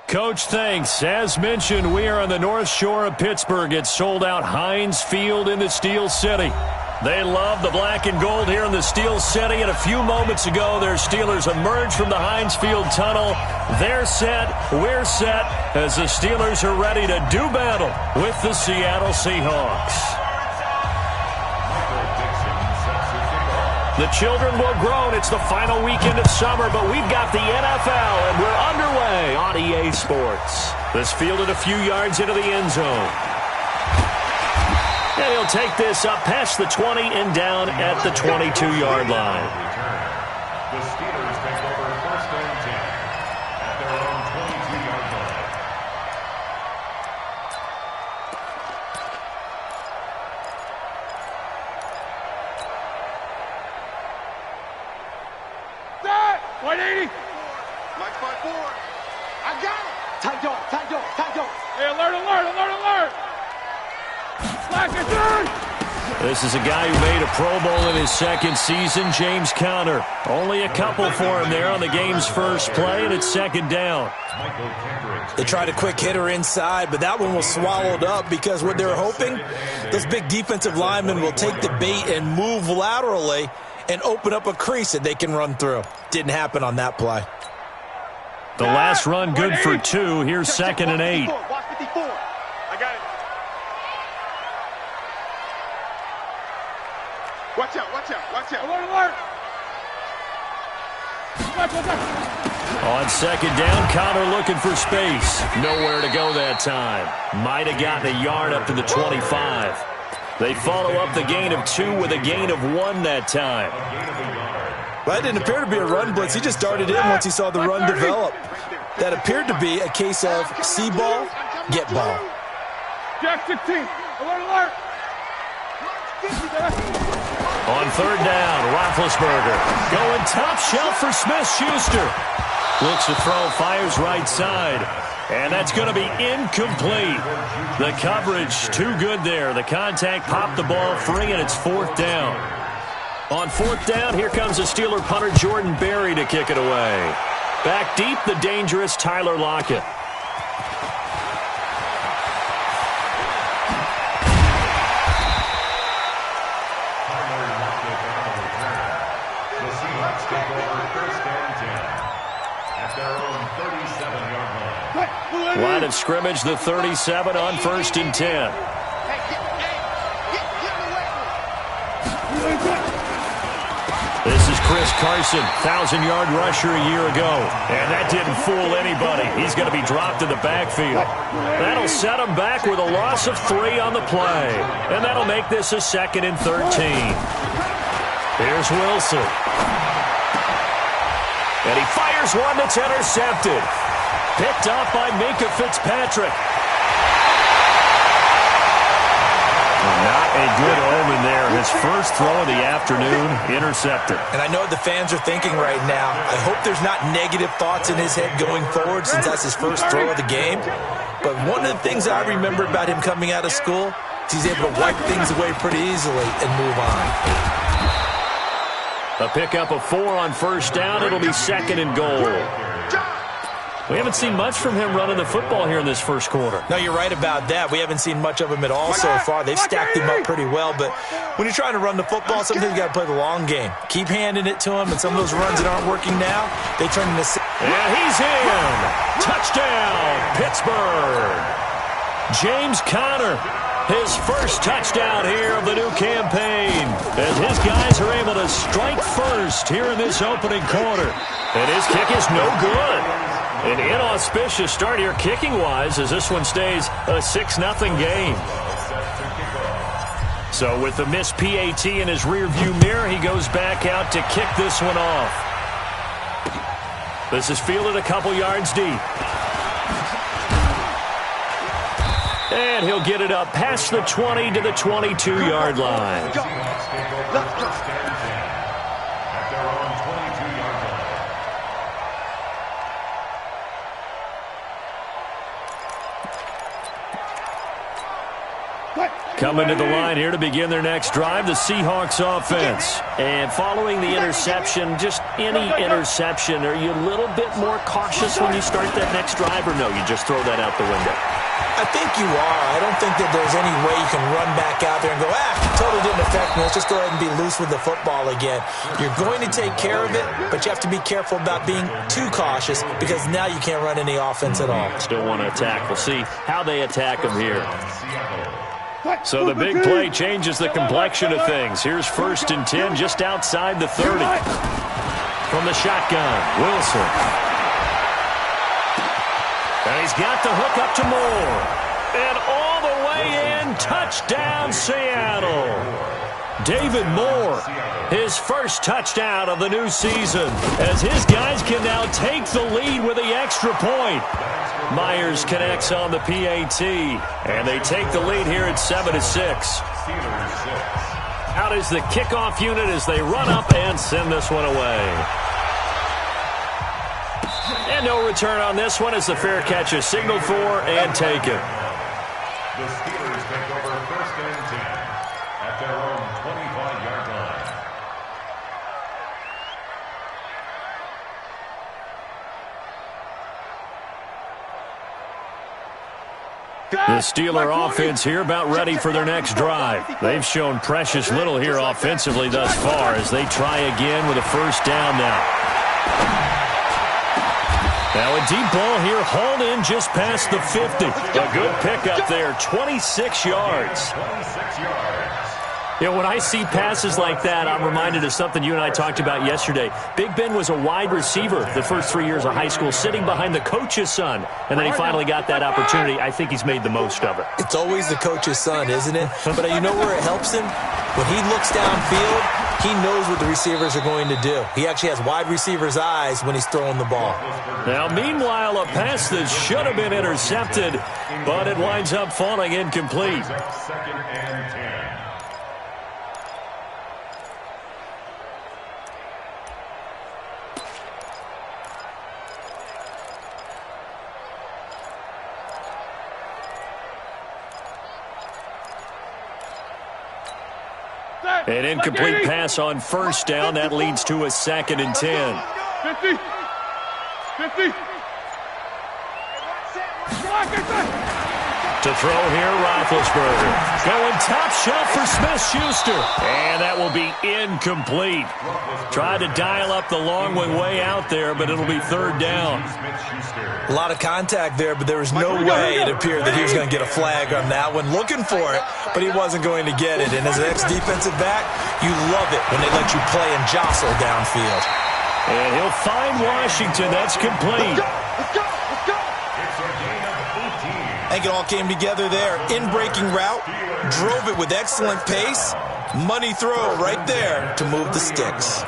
Coach, thanks. As mentioned, we are on the North Shore of Pittsburgh. It's sold out Heinz Field in the Steel City. They love the black and gold here in the Steel City, and a few moments ago, their Steelers emerged from the Heinz Field tunnel. They're set, we're set, as the Steelers are ready to do battle with the Seattle Seahawks. The children will groan. It's the final weekend of summer, but we've got the NFL, and we're underway on EA Sports. This fielded a few yards into the end zone. And he'll take this up past the 20 and down at the 22-yard line. The Steelers take over first and 10 at their own 22-yard line. Set! 180! Like 5-4. I got it! Tight dog, tight dog, tight dog. Hey, alert, alert, alert, alert! This is a guy who made a Pro Bowl in his second season, James Conner. Only a couple for him there on the game's first play, and it's second down. They tried a quick hitter inside, but that one was swallowed up because what they were hoping, those big defensive linemen will take the bait and move laterally and open up a crease that they can run through. Didn't happen on that play. The last run good for 2. Here's second and 8. Watch 54. I got it. Watch out, watch out, watch out. Alert, alert. Watch out. On second down, Conner looking for space. Nowhere to go that time. Might have gotten a yard up to the 25. They follow up the gain of 2 with a gain of 1 that time. Well, that didn't appear to be a run blitz. He just darted in once he saw the run develop. That appeared to be a case of see ball, get ball. Jack 16. Alert, alert. On third down, Roethlisberger going top shelf for Smith-Schuster. Looks to throw, fires right side. And that's going to be incomplete. The coverage too good there. The contact popped the ball free, and it's fourth down. On fourth down, here comes the Steeler punter Jordan Berry to kick it away. Back deep, the dangerous Tyler Lockett. The Seahawks take over first and 10 at their own 37-yard line. Line of scrimmage, the 37 on first and 10. This is Chris Carson, 1,000-yard rusher a year ago. And that didn't fool anybody. He's going to be dropped in the backfield. That'll set him back with a loss of 3 on the play. And that'll make this a second and 13. Here's Wilson. And he fires one that's intercepted. Picked off by Minkah Fitzpatrick. Not a good omen there. His first throw of the afternoon, intercepted. And I know what the fans are thinking right now. I hope there's not negative thoughts in his head going forward since that's his first throw of the game. But one of the things I remember about him coming out of school is he's able to wipe things away pretty easily and move on. A pickup of 4 on first down. It'll be second and goal. We haven't seen much from him running the football here in this first quarter. No, you're right about that. We haven't seen much of him at all so far. They've stacked him up pretty well, but when you're trying to run the football, sometimes you got to play the long game. Keep handing it to him, and some of those runs that aren't working now, they turn into... And he's in! Touchdown, Pittsburgh! James Conner, his first touchdown here of the new campaign, as his guys are able to strike first here in this opening quarter. And his kick is no good. An inauspicious start here kicking-wise as this one stays a 6-0 game. So with the missed PAT in his rearview mirror, he goes back out to kick this one off. This is fielded a couple yards deep. And he'll get it up past the 20 to the 22-yard line. Coming to the line here to begin their next drive, the Seahawks offense. And following the interception, just any interception, are you a little bit more cautious when you start that next drive, or no, you just throw that out the window? I think you are. I don't think that there's any way you can run back out there and go, totally didn't affect me. Let's just go ahead and be loose with the football again. You're going to take care of it, but you have to be careful about being too cautious because now you can't run any offense at all. Still want to attack. We'll see how they attack them here. So the big play changes the complexion of things. Here's 1st and 10 just outside the 30. From the shotgun, Wilson. And he's got the hook up to Moore. And all the way in, touchdown Seattle. David Moore, his first touchdown of the new season, as his guys can now take the lead with the extra point. Myers connects on the PAT, and they take the lead here at 7-6. Out is the kickoff unit as they run up and send this one away. And no return on this one as the fair catch is signaled for and taken. The Steelers take over 1st and 10 at their own 25-yard line. The Steeler offense here about ready for their next drive. They've shown precious little here offensively thus far as they try again with a 1st down now. Now a deep ball here, hauled in just past the 50. A good pickup there, 26 yards. 26 yards. You know, when I see passes like that, I'm reminded of something you and I talked about yesterday. Big Ben was a wide receiver the first 3 years of high school, sitting behind the coach's son, and then he finally got that opportunity. I think he's made the most of it. It's always the coach's son, isn't it? But you know where it helps him? When he looks downfield, he knows what the receivers are going to do. He actually has wide receivers' eyes when he's throwing the ball. Now, meanwhile, a pass that should have been intercepted, but it winds up falling incomplete. 2nd and 10. An incomplete pass on 1st down. That leads to a 2nd and 10. 50. 50. To throw here, Roethlisberger. Going top shelf for Smith-Schuster. And that will be incomplete. Tried to dial up the long one way out there, but it'll be 3rd down. A lot of contact there, but there was no way it appeared that he was going to get a flag on that one. Looking for it, but he wasn't going to get it. And as an ex-defensive back, you love it when they let you play and jostle downfield. And he'll find Washington. That's complete. Let's go. I think it all came together there. In-breaking route, drove it with excellent pace. Money throw right there to move the sticks.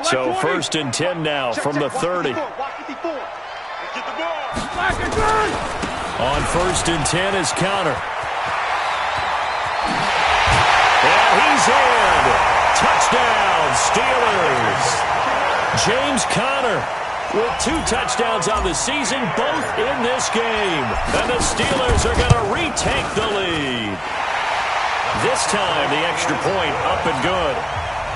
So 1st and 10 now from the 30. On 1st and 10 is Conner. And he's in. Touchdown, Steelers. James Conner with 2 touchdowns on the season, both in this game. And the Steelers are going to retake the lead. This time, the extra point up and good.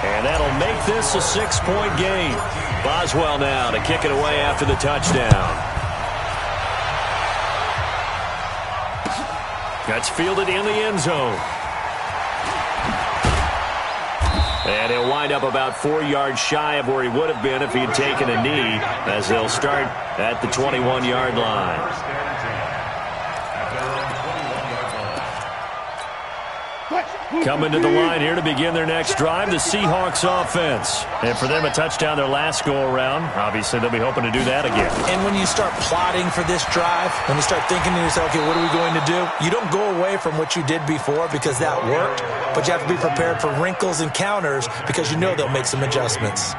And that'll make this a 6-point game. Boswell now to kick it away after the touchdown. That's fielded in the end zone. And he'll wind up about 4 yards shy of where he would have been if he had taken a knee, as they'll start at the 21-yard line. Coming to the line here to begin their next drive, the Seahawks offense. And for them, a touchdown their last go-around. Obviously, they'll be hoping to do that again. And when you start plotting for this drive, when you start thinking to yourself, okay, what are we going to do? You don't go away from what you did before because that worked, but you have to be prepared for wrinkles and counters because you know they'll make some adjustments.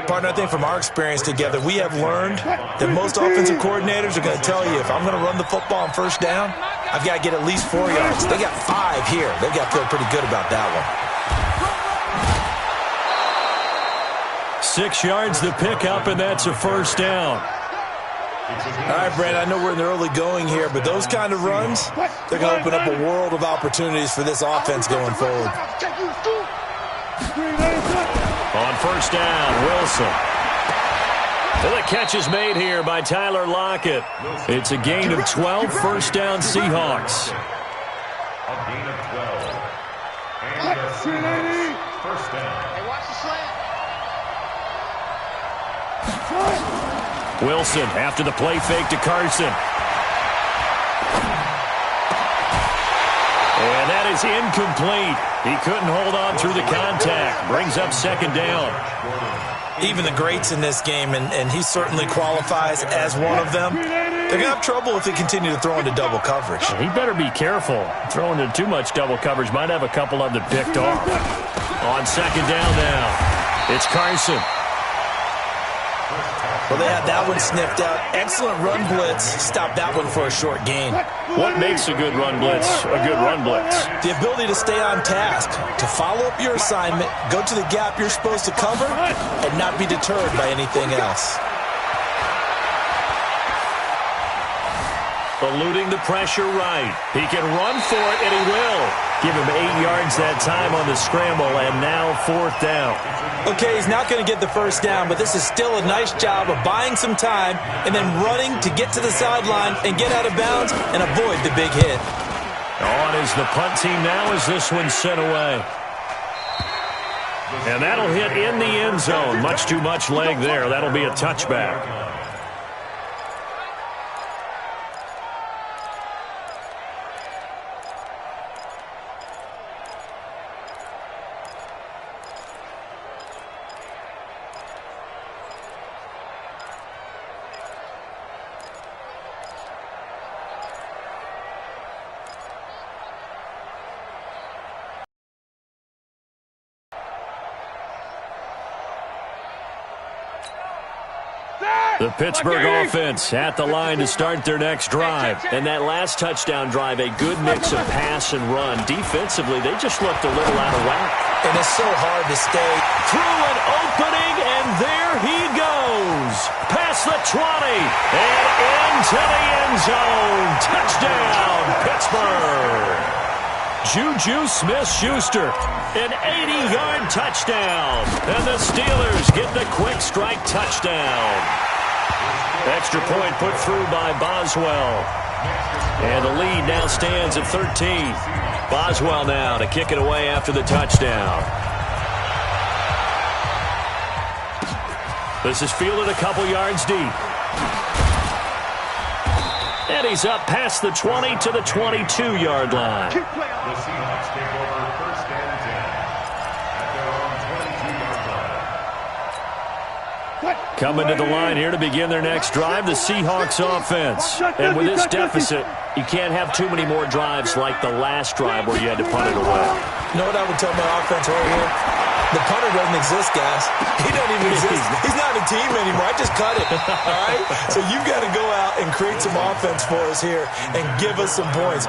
Partner, I think from our experience together, we have learned that most offensive coordinators are going to tell you, if I'm going to run the football on 1st down, I've got to get at least 4 yards. They got 5 here. They've got to feel pretty good about that one. 6 yards the pickup, and that's a 1st down. All right, Brandon, I know we're in the early going here, but those kind of runs, they're going to open up a world of opportunities for this offense going forward. On first down, Wilson. And the catch is made here by Tyler Lockett. It's a gain of 12, first down Seahawks. A gain of 12. And the Seahawks, first down. Hey, watch the slant. Wilson after the play fake to Carson. And that is incomplete. He couldn't hold on through the contact. Brings up second down. Even the greats in this game, and he certainly qualifies as one of them, they're going to have trouble if they continue to throw into double coverage. He better be careful. Throwing into too much double coverage might have a couple of them picked off. On second down now, it's Carson. Well, they had that one sniffed out. Excellent run blitz. Stop that one for a short gain. What makes a good run blitz a good run blitz? The ability to stay on task, to follow up your assignment, go to the gap you're supposed to cover, and not be deterred by anything else. Eluding the pressure right. He can run for it, and he will. Give him 8 yards that time on the scramble, and now fourth down. Okay, he's not going to get the first down, but this is still a nice job of buying some time and then running to get to the sideline and get out of bounds and avoid the big hit. On is the punt team now as this one's sent away. And that'll hit in the end zone. Much too much leg there. That'll be a touchback. The Pittsburgh offense at the line to start their next drive. And that last touchdown drive, a good mix of pass and run. Defensively, they just looked a little out of whack. And it's so hard to stay. Through an opening, and there he goes. Past the 20, and into the end zone. Touchdown, Pittsburgh. Juju Smith-Schuster, an 80-yard touchdown. And the Steelers get the quick strike touchdown. Extra point put through by Boswell. And the lead now stands at 13. Boswell now to kick it away after the touchdown. This is fielded a couple yards deep. And he's up past the 20 to the 22-yard line. The Seahawks take over first and 10 at their own 22-yard line. Coming to the line here to begin their next drive, the Seahawks offense. And with this deficit, you can't have too many more drives like the last drive where you had to punt it away. You know what I would tell my offense right here? The punter doesn't exist, guys. He doesn't even exist. He's not a team anymore. I just cut it, all right? So you've got to go out and create some offense for us here and give us some points.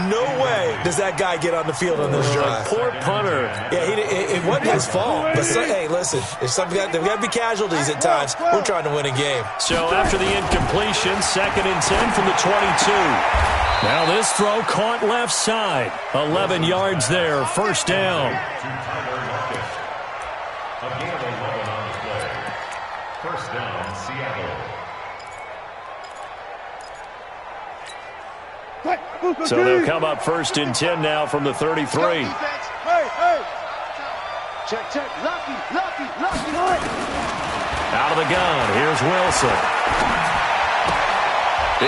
No way does that guy get on the field on this drive. Poor punter. Yeah, it wasn't his fault. But, hey, listen, there's got to be casualties at times. We're trying to win a game. So after the incompletion, 2nd and 10 from the 22. Now this throw caught left side. 11 yards there, first down. A gain of 11 on the play. First down, Seattle. So they'll come up 1st and 10 now from the 33. Hey, hey. Check, check. Lucky. Out of the gun, here's Wilson.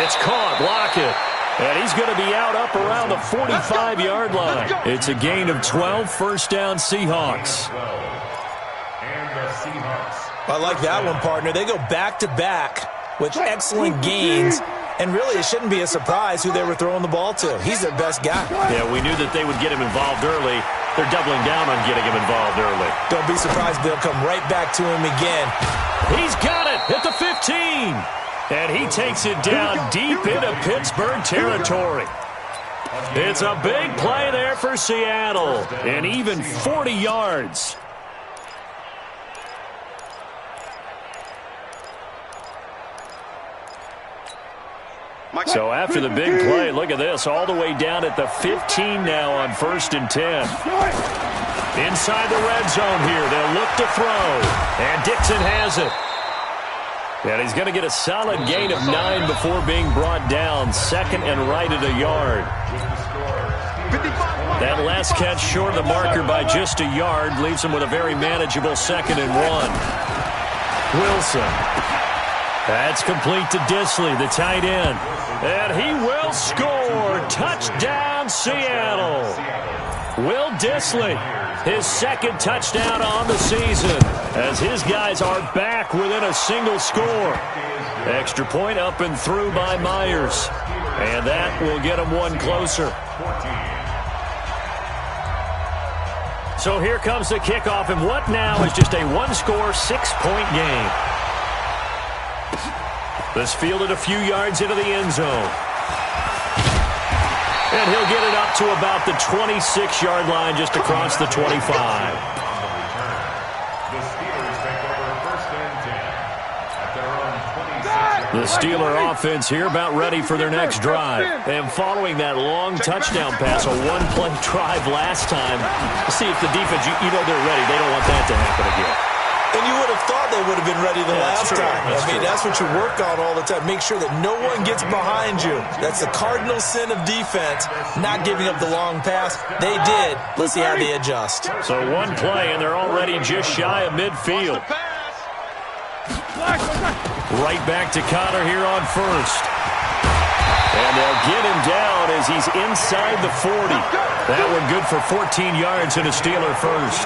It's caught, Lockett. And he's going to be out up around the 45-yard line. It's a gain of 12, first down Seahawks. I like that one, partner. They go back-to-back with excellent gains. And really, it shouldn't be a surprise who they were throwing the ball to. He's their best guy. Yeah, we knew that they would get him involved early. They're doubling down on getting him involved early. Don't be surprised they'll come right back to him again. He's got it at the 15. And he takes it down deep into Pittsburgh territory. It's a big play there for Seattle. And even 40 yards. So after the big play, look at this, all the way down at the 15 now on 1st and 10. Inside the red zone here, they'll look to throw. And Dixon has it. And he's going to get a solid gain of 9 before being brought down. Second and right at a yard. That last catch short of the marker by just a yard leaves him with a very manageable 2nd and 1. Wilson. That's complete to Disley, the tight end. And he will score. Touchdown, Seattle. Will Disley, his 2nd touchdown on the season, as his guys are back within a single score. Extra point up and through by Myers. And that will get him one closer. So here comes the kickoff, and what now is just a one-score, 6-point game. This fielded a few yards into the end zone. And he'll get it up to about the 26-yard line just across the 25. The Steeler offense here about ready for their next drive. And following that long touchdown pass, a one-play drive last time, see if the defense, you know they're ready. They don't want that to happen again. And you would have thought they would have been ready the last time. That's what you work on all the time. Make sure that no one gets behind you. That's the cardinal sin of defense, not giving up the long pass. They did. Let's see how they adjust. So one play, and they're already just shy of midfield. Right back to Connor here on 1st. And they'll get him down as he's inside the 40. That one good for 14 yards and a Steeler first.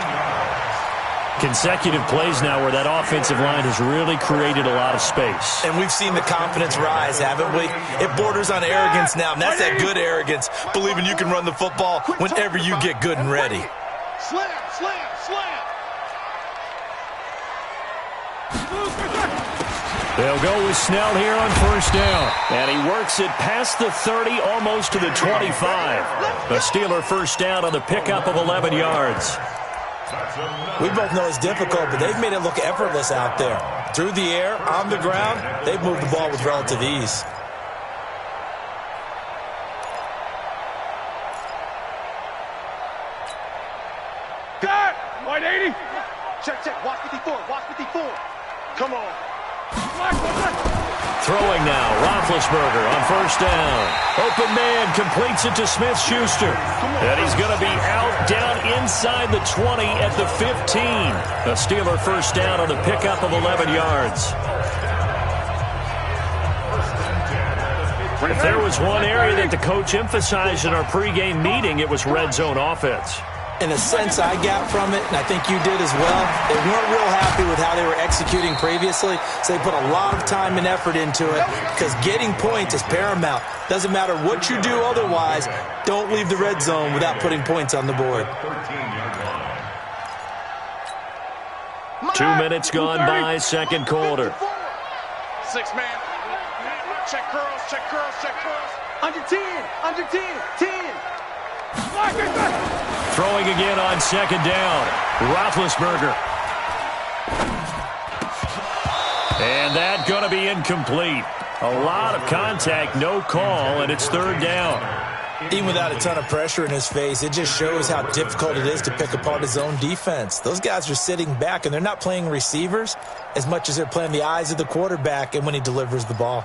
Consecutive plays now where that offensive line has really created a lot of space. And we've seen the confidence rise, haven't we? It borders on arrogance now, and that's that good arrogance, believing you can run the football whenever you get good and ready. Slam, slam, slam. They'll go with Snell here on 1st down. And he works it past the 30, almost to the 25. The Steeler 1st down on the pickup of 11 yards. We both know it's difficult, but they've made it look effortless out there. Through the air, on the ground, they've moved the ball with relative ease. Cut! 180. Check, check. Watch 54. Watch 54. Come on. Throwing now, Roethlisberger on 1st down. Open man completes it to Smith-Schuster. And he's going to be out down inside the 20 at the 15. A Steeler 1st down on the pickup of 11 yards. If there was one area that the coach emphasized in our pregame meeting, it was red zone offense. In a sense, I got from it, and I think you did as well, they weren't real happy with how they were executing previously, so they put a lot of time and effort into it because getting points is paramount. Doesn't matter what you do otherwise, don't leave the red zone without putting points on the board. 2 minutes gone by, 2nd quarter. 6-man. Check curls, check curls, check curls. Under 10, 10. Throwing again on 2nd down. Roethlisberger. And that going to be incomplete. A lot of contact, no call, and it's 3rd down. Even without a ton of pressure in his face, it just shows how difficult it is to pick apart his own defense. Those guys are sitting back, and they're not playing receivers as much as they're playing the eyes of the quarterback and when he delivers the ball.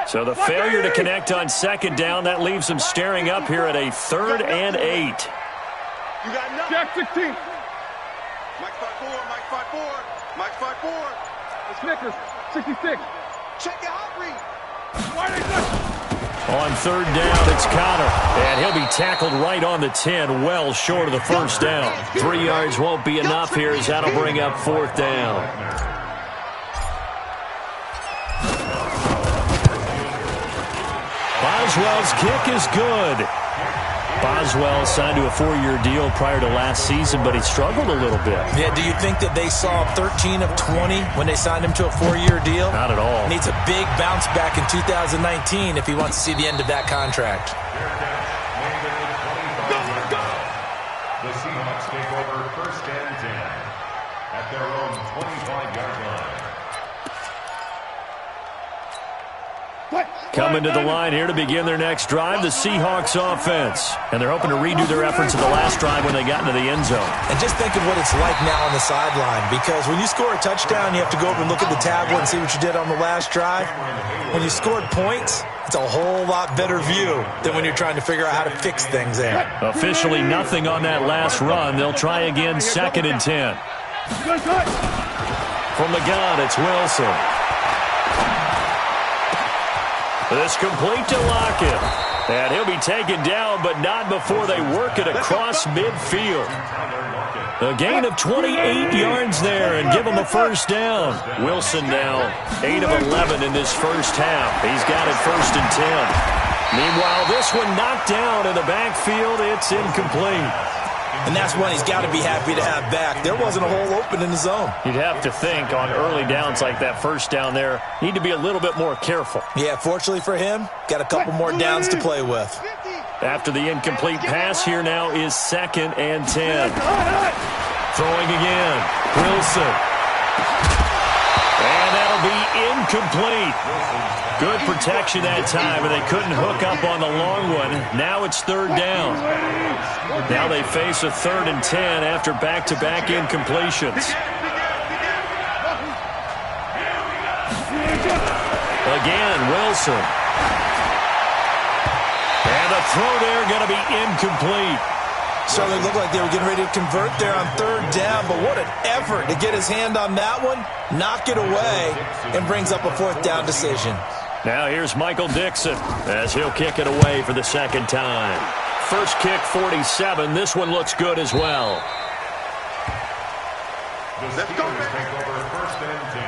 So the failure to connect on 2nd down, that leaves him staring up here at a 3rd and 8. You got enough. Jack 16. Mike 5-4, Mike 5-4, Mike 5-4. It's Snickers, 66. Check your hot read. On 3rd down, it's Connor. And he'll be tackled right on the 10, well short of the 1st down. 3 yards won't be enough here as that'll bring up 4th down. Boswell's kick is good. Boswell signed to a 4-year deal prior to last season, but he struggled a little bit. Yeah, do you think that they saw 13 of 20 when they signed him to a 4-year deal? Not at all. Needs a big bounce back in 2019 if he wants to see the end of that contract. The Seahawks take over 1st and 10. at their own 25-yard line. Coming to the line here to begin their next drive, the Seahawks offense. And they're hoping to redo their efforts of the last drive when they got into the end zone. And just think of what it's like now on the sideline, because when you score a touchdown, you have to go over and look at the tablet and see what you did on the last drive. When you scored points, it's a whole lot better view than when you're trying to figure out how to fix things there. Officially nothing on that last run. They'll try again, 2nd and 10. From the gun, it's Wilson. This complete to Lockett. And he'll be taken down, but not before they work it across midfield. A gain of 28 yards there and give him a first down. Wilson now 8 of 11 in this first half. He's got it 1st and 10. Meanwhile, this one knocked down in the backfield. It's incomplete. And that's one he's got to be happy to have back. There wasn't a hole open in the zone. You'd have to think on early downs like that first down there, need to be a little bit more careful. Yeah, fortunately for him, got a couple more downs to play with. After the incomplete pass, here now is 2nd and 10. Throwing again. Wilson. And that'll be incomplete. Good protection that time, and they couldn't hook up on the long one. Now it's 3rd down. Now they face a 3rd and 10 after back-to-back incompletions. Again, Wilson. And the throw there going to be incomplete. Certainly looked like they were getting ready to convert there on 3rd down, but what an effort to get his hand on that one, knock it away, and brings up a 4th down decision. Now here's Michael Dixon as he'll kick it away for the 2nd time. First kick, 47. This one looks good as well. The Steelers take over 1st and 10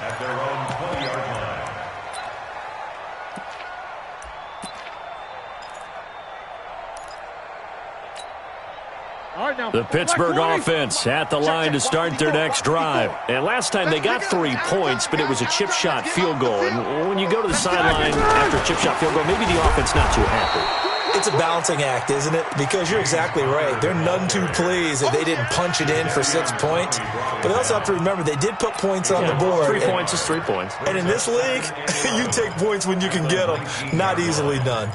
at their own 20-yard line. The Pittsburgh offense at the line to start their next drive. And last time they got 3 points, but it was a chip shot field goal. And when you go to the sideline after a chip shot field goal, maybe the offense not too happy. It's a balancing act, isn't it? Because you're exactly right. They're none too pleased that they didn't punch it in for 6 points. But they also have to remember they did put points on the board. 3 points is 3 points. And in this league, you take points when you can get them. Not easily done.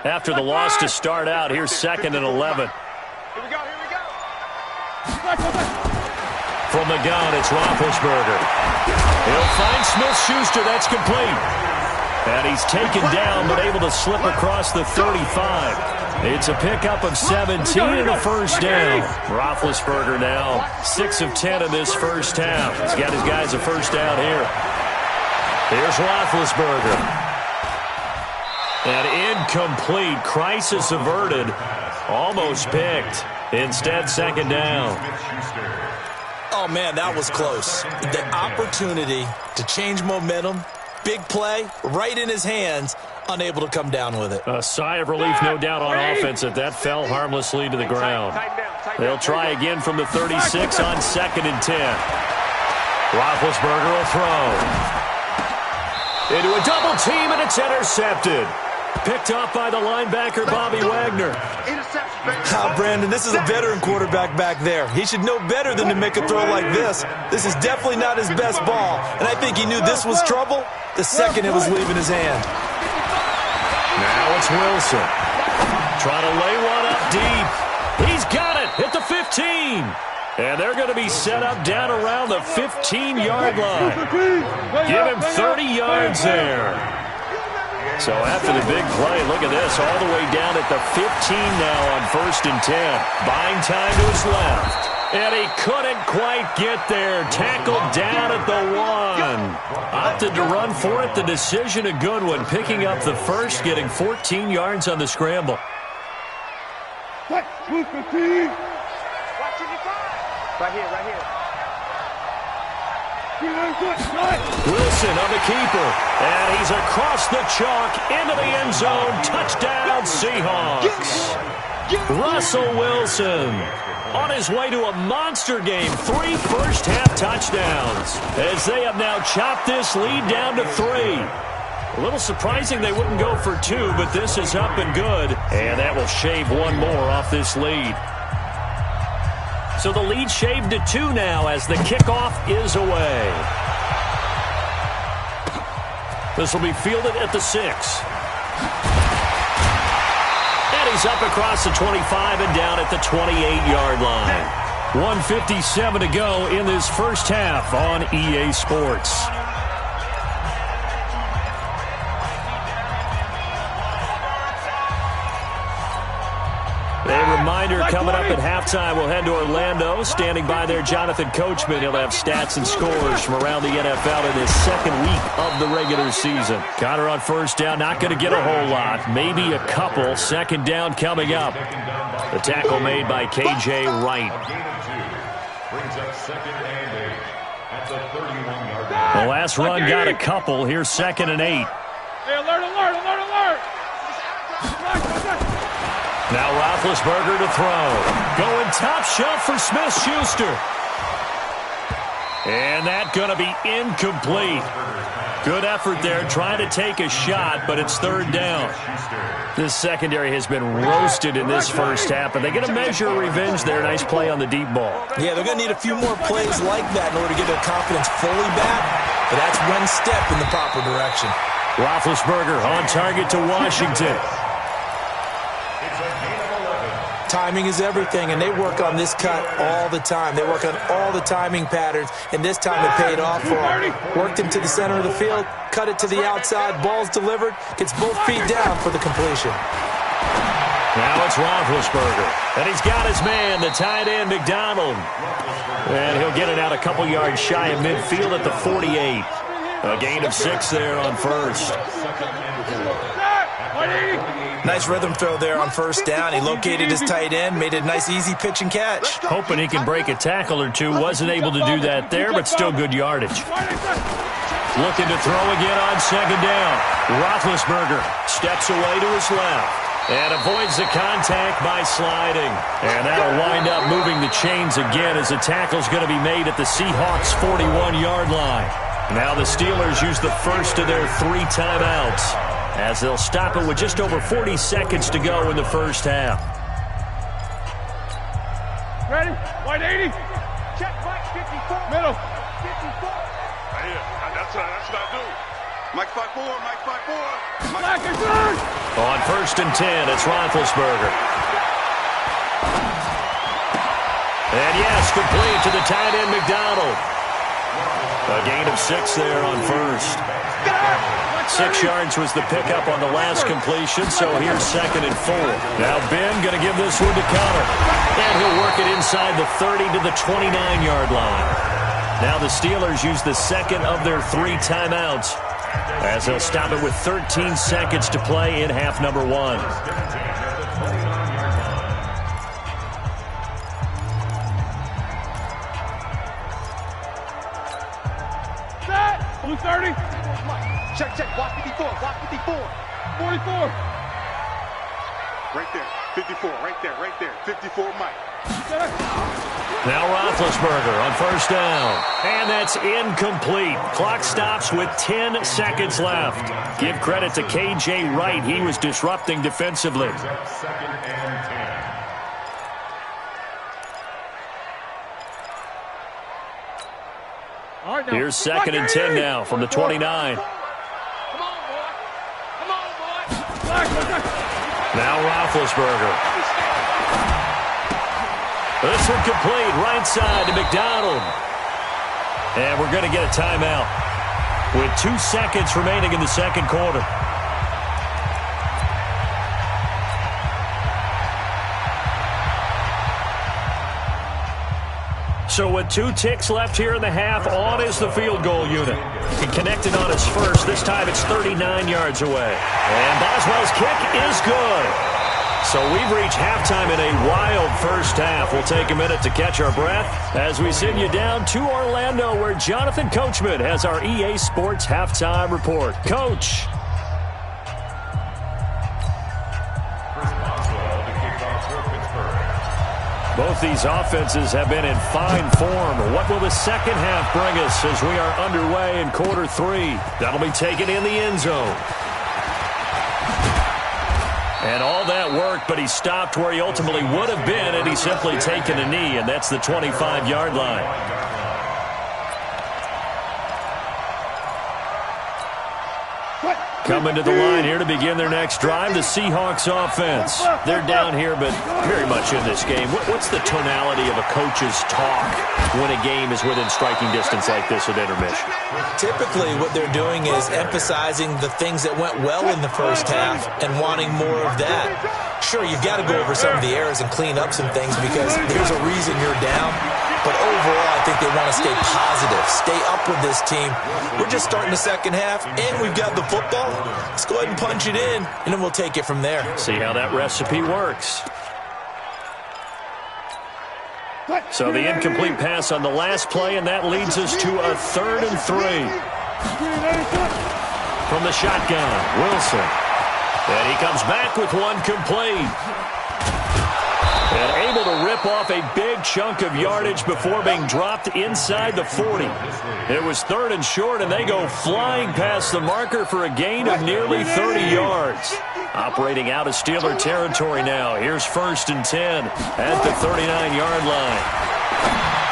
After the loss to start out, here's 2nd and 11. Here we go, here we go. From the gun, it's Roethlisberger. He'll find Smith-Schuster. That's complete. And he's taken down, but able to slip across the 35. It's a pickup of 17 and a first down. Roethlisberger now 6 of 10 in this first half. He's got his guys a first down here. Here's Roethlisberger. And incomplete. Crisis averted. Almost picked. Instead, 2nd down. Oh, man, that was close. The opportunity to change momentum, big play, right in his hands, unable to come down with it. A sigh of relief, no doubt, on offense that fell harmlessly to the ground. They'll try again from the 36 on 2nd and 10. Roethlisberger will throw. Into a double team, and it's intercepted. Picked off by the linebacker, Bobby Wagner. Brandon, this is a veteran quarterback back there. He should know better than to make a throw like this. This is definitely not his best ball, and I think he knew this was trouble the second it was leaving his hand. Now it's Wilson. Trying to lay one up deep. He's got it at the 15. And they're going to be set up down around the 15-yard line. Give him 30 yards there. So after the big play, look at this, all the way down at the 15 now on 1st and 10. Buying time to his left. And he couldn't quite get there. Tackled down at the 1. Opted to run for it. The decision a good one. Picking up the first, getting 14 yards on the scramble. Right here, right here. Wilson on the keeper. And he's across the chalk into the end zone. Touchdown, Seahawks. Russell Wilson on his way to a monster game. 3 first-half touchdowns as they have now chopped this lead down to 3. A little surprising they wouldn't go for 2, but this is up and good. And that will shave 1 more off this lead. So the lead shaved to 2 now as the kickoff is away. This will be fielded at the 6. And he's up across the 25 and down at the 28-yard line. 1:57 to go in this first half on EA Sports. A reminder coming up at halftime, we'll head to Orlando. Standing by there, Jonathan Coachman. He'll have stats and scores from around the NFL in his second week of the regular season. Connor on first down, not going to get a whole lot. Maybe a couple. Second down coming up. The tackle made by K.J. Wright. The last run got a couple. Here's 2nd and 8. Hey, alert, alert, alert, alert! Now Roethlisberger to throw. Going top shelf for Smith-Schuster. And that's going to be incomplete. Good effort there, trying to take a shot, but it's 3rd down. This secondary has been roasted in this first half, and they get a measure of revenge there. Nice play on the deep ball. Yeah, they're going to need a few more plays like that in order to get their confidence fully back, but that's one step in the proper direction. Roethlisberger on target to Washington. Timing is everything, and they work on this cut all the time. They work on all the timing patterns, and this time it paid off for them. Worked him to the center of the field, cut it to the outside, ball's delivered, gets both feet down for the completion. Now it's Roethlisberger, and he's got his man, the tight end, McDonald. And he'll get it out a couple yards shy of midfield at the 48. A gain of 6 there on first. Nice rhythm throw there on first down. He located his tight end, made it a nice easy pitch and catch. Hoping he can break a tackle or two. Wasn't able to do that there, but still good yardage. Looking to throw again on 2nd down. Roethlisberger steps away to his left and avoids the contact by sliding. And that'll wind up moving the chains again as the tackle's going to be made at the Seahawks' 41-yard line. Now the Steelers use the first of their 3 timeouts, as they'll stop it with just over 40 seconds to go in the first half. Ready? White 80. Check, Mike, 54. Middle. 54. Right here. That's what I do. Mike 5-4, Mike 5-4. Black is good. On 1st and 10, it's Roethlisberger. And yes, complete to the tight end, McDonald. A gain of 6 there on first. 6 yards was the pickup on the last completion, so here's 2nd and 4. Now Ben going to give this one to Connor. And he'll work it inside the 30 to the 29-yard line. Now the Steelers use the second of their 3 timeouts, as they'll stop it with 13 seconds to play in half number 1. Blue 30. Check, check. Watch 54. Watch 54. 44. Right there. 54. Right there. Right there. 54, Mike. Now Roethlisberger on first down. And that's incomplete. Clock stops with 10 seconds left. Give credit to K.J. Wright. He was disrupting defensively. Here's 2nd and 10 now from the 29. Come on, boy. Come on, boy. Now Roethlisberger. This one complete, right side to McDonald. And we're going to get a timeout with 2 seconds remaining in the second quarter. So with 2 ticks left here in the half, on is the field goal unit. He connected on his first. This time it's 39 yards away. And Boswell's kick is good. So we've reached halftime in a wild first half. We'll take a minute to catch our breath as we send you down to Orlando, where Jonathan Coachman has our EA Sports halftime report. Coach. Both these offenses have been in fine form. What will the second half bring us as we are underway in quarter 3? That'll be taken in the end zone. And all that worked, but he stopped where he ultimately would have been, and he's simply taken a knee, and that's the 25-yard line. Coming to the line here to begin their next drive, the Seahawks offense. They're down here, but very much in this game. What's the tonality of a coach's talk when a game is within striking distance like this at intermission? Typically, what they're doing is emphasizing the things that went well in the first half and wanting more of that. Sure, you've got to go over some of the errors and clean up some things because there's a reason you're down. But overall, I think they want to stay positive, stay up with this team. We're just starting the second half, and we've got the football. Let's go ahead and punch it in, and then we'll take it from there. See how that recipe works. So the incomplete pass on the last play, and that leads us to a 3rd and 3. From the shotgun, Wilson. And he comes back with one complete. And able to rip off a big chunk of yardage before being dropped inside the 40. It was 3rd and short, and they go flying past the marker for a gain of nearly 30 yards. Operating out of Steeler territory now. Here's 1st and 10 at the 39-yard line.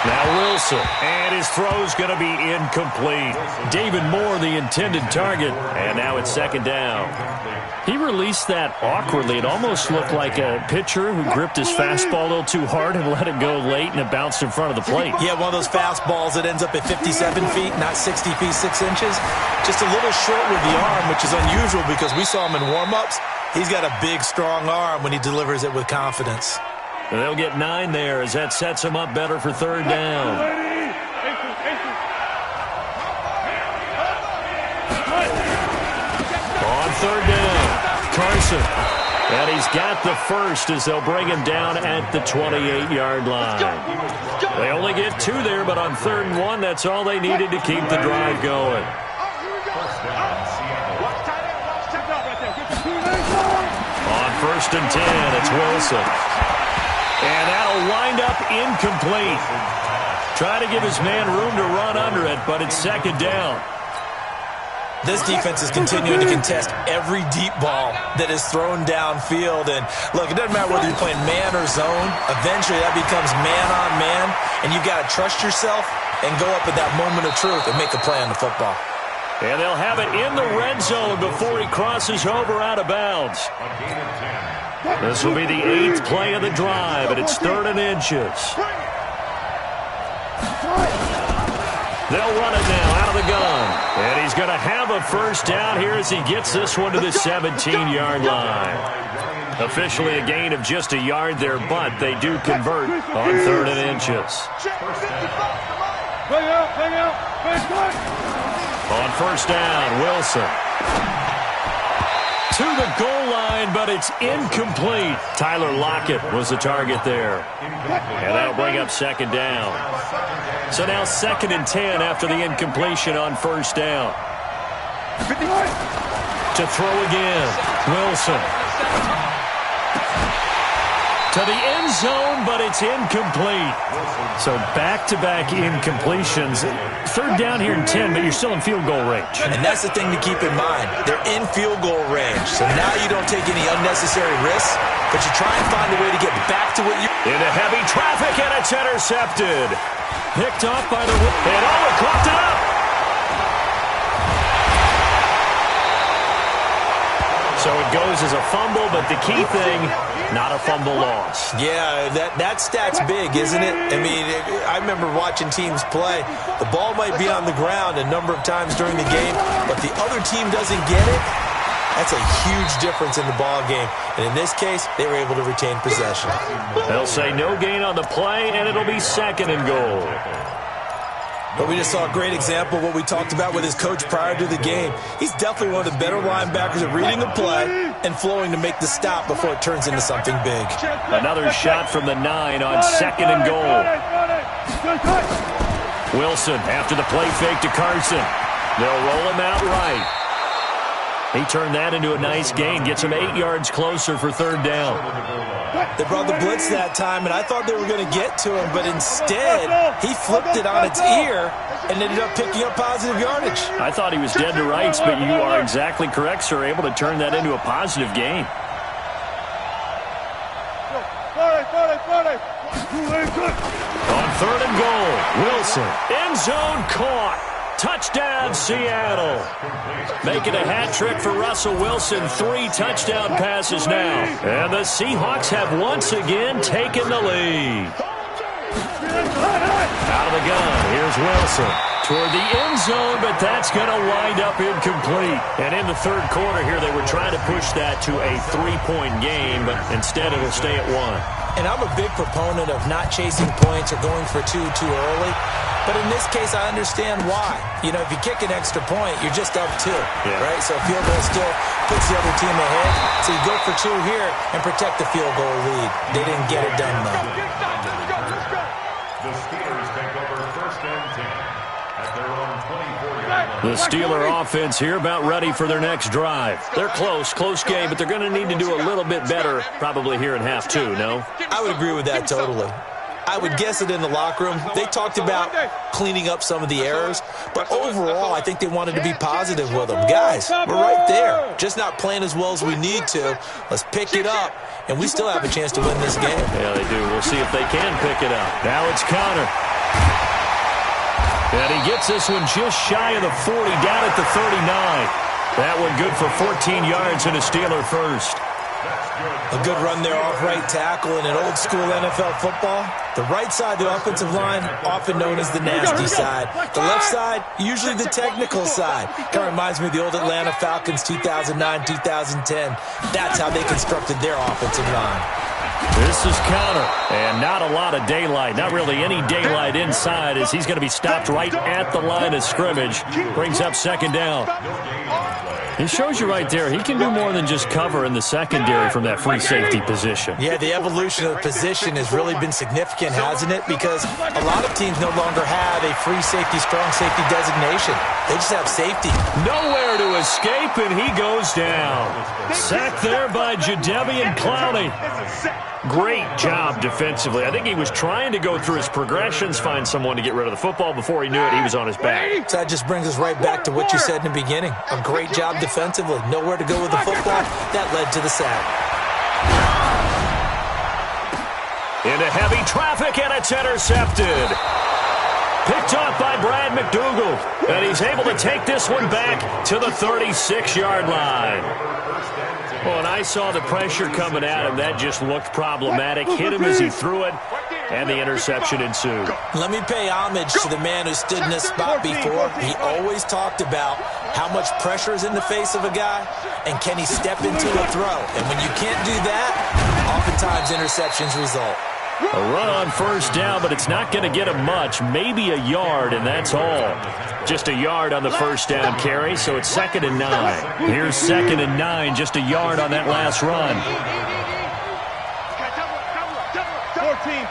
Now Wilson, and his throw's going to be incomplete. David Moore, the intended target, and now it's 2nd down. He released that awkwardly. It almost looked like a pitcher who gripped his fastball a little too hard and let it go late, and it bounced in front of the plate. Yeah, one of those fastballs that ends up at 57 feet, not 60 feet, 6 inches. Just a little short with the arm, which is unusual because we saw him in warm-ups. He's got a big, strong arm when he delivers it with confidence. And they'll get 9 there as that sets him up better for 3rd down. On 3rd down, Carson. And he's got the first as they'll bring him down at the 28-yard line. They only get 2 there, but on 3rd and 1, that's all they needed to keep the drive going. On 1st and 10, it's Wilson. And that'll wind up incomplete. Try to give his man room to run under it, but it's 2nd down. This defense is continuing to contest every deep ball that is thrown downfield. And, look, it doesn't matter whether you're playing man or zone. Eventually, that becomes man-on-man, and you've got to trust yourself and go up at that moment of truth and make a play on the football. And they'll have it in the red zone before he crosses over out of bounds. This will be the 8th play of the drive, and it's 3rd and inches. They'll run it now out of the gun. And he's going to have a 1st down here as he gets this one to the 17-yard line. Officially a gain of just a yard there, but they do convert on 3rd and inches. On 1st down, Wilson. To the goal line, but it's incomplete. Tyler Lockett was the target there. And that'll bring up 2nd down. So now 2nd and 10 after the incompletion on 1st down. To throw again, Wilson. To the end zone, but it's incomplete. So back-to-back incompletions. 3rd down here in 10, but you're still in field goal range. And that's the thing to keep in mind. They're in field goal range. So now you don't take any unnecessary risks, but you try and find a way to get back to what you... Into heavy traffic, and it's intercepted. Picked off by the... And it caught up. So it goes as a fumble, but the key thing, not a fumble loss. Yeah, that stat's big, isn't it? I mean, I remember watching teams play. The ball might be on the ground a number of times during the game, but the other team doesn't get it. That's a huge difference in the ball game. And in this case, they were able to retain possession. They'll say no gain on the play, and it'll be 2nd and goal. But we just saw a great example of what we talked about with his coach prior to the game. He's definitely one of the better linebackers at reading the play and flowing to make the stop before it turns into something big. Another shot from the 9 on 2nd and goal. Wilson after the play fake to Carson. They'll roll him out right. He turned that into a nice gain. Gets him 8 yards closer for third down. They brought the blitz that time, and I thought they were going to get to him, but instead he flipped it on its ear and ended up picking up positive yardage. I thought he was dead to rights, but you are exactly correct, sir. Able to turn that into a positive gain. On third and goal, Wilson. End zone caught. Touchdown, Seattle. Making a hat trick for Russell Wilson. 3 touchdown passes now. And the Seahawks have once again taken the lead. Out of the gun, here's Wilson. Toward the end zone, but that's going to wind up incomplete. And in the third quarter here, they were trying to push that to a 3-point game, but instead it'll stay at 1. And I'm a big proponent of not chasing points or going for two too early. But in this case, I understand why. You know, if you kick an extra point, you're just up 2, right? So field goal still puts the other team ahead. So you go for 2 here and protect the field goal lead. They didn't get it done, though. The Steelers take over first and 10 at their own 24-yard line. The Steeler offense here about ready for their next drive. They're close game, but they're going to need to do a little bit better probably here in half 2, no? I would agree with that totally. I would guess it in the locker room. They talked about cleaning up some of the errors, but overall, I think they wanted to be positive with them. Guys, we're right there. Just not playing as well as we need to. Let's pick it up, and we still have a chance to win this game. Yeah, they do. We'll see if they can pick it up. Now it's Connor. And he gets this one just shy of the 40, down at the 39. That one good for 14 yards and a Steeler first. A good run there off right tackle in an old-school NFL football. The right side, the offensive line, often known as the nasty side. The left side, usually the technical side. Kind of reminds me of the old Atlanta Falcons 2009, 2010. That's how they constructed their offensive line. This is Connor, and not a lot of daylight. Not really any daylight inside as he's going to be stopped right at the line of scrimmage. Brings up second down. It shows you right there, he can do more than just cover in the secondary from that free safety position. Yeah, the evolution of the position has really been significant, hasn't it? Because a lot of teams no longer have a free safety, strong safety designation. They just have safety. Nowhere to escape, and he goes down. Sacked there by Jadeveon Clowney. Great job defensively. I think he was trying to go through his progressions, find someone to get rid of the football. Before he knew it, he was on his back. So that just brings us right back to what you said in the beginning. A great job defensively. Nowhere to go with the football. That led to the sack. Into heavy traffic, and it's intercepted. Picked off by Brad McDougal. And he's able to take this one back to the 36-yard line. Well, and I saw the pressure coming at him. That just looked problematic. Hit him as he threw it, and the interception ensued. Let me pay homage to the man who stood in this spot before. He always talked about how much pressure is in the face of a guy, and can he step into a throw. And when you can't do that, oftentimes interceptions result. A run on first down, but it's not going to get him much. Maybe a yard, and that's all. Just a yard on the first down carry, so it's 2nd and 9. Here's 2nd and 9, just a yard on that last run. 14,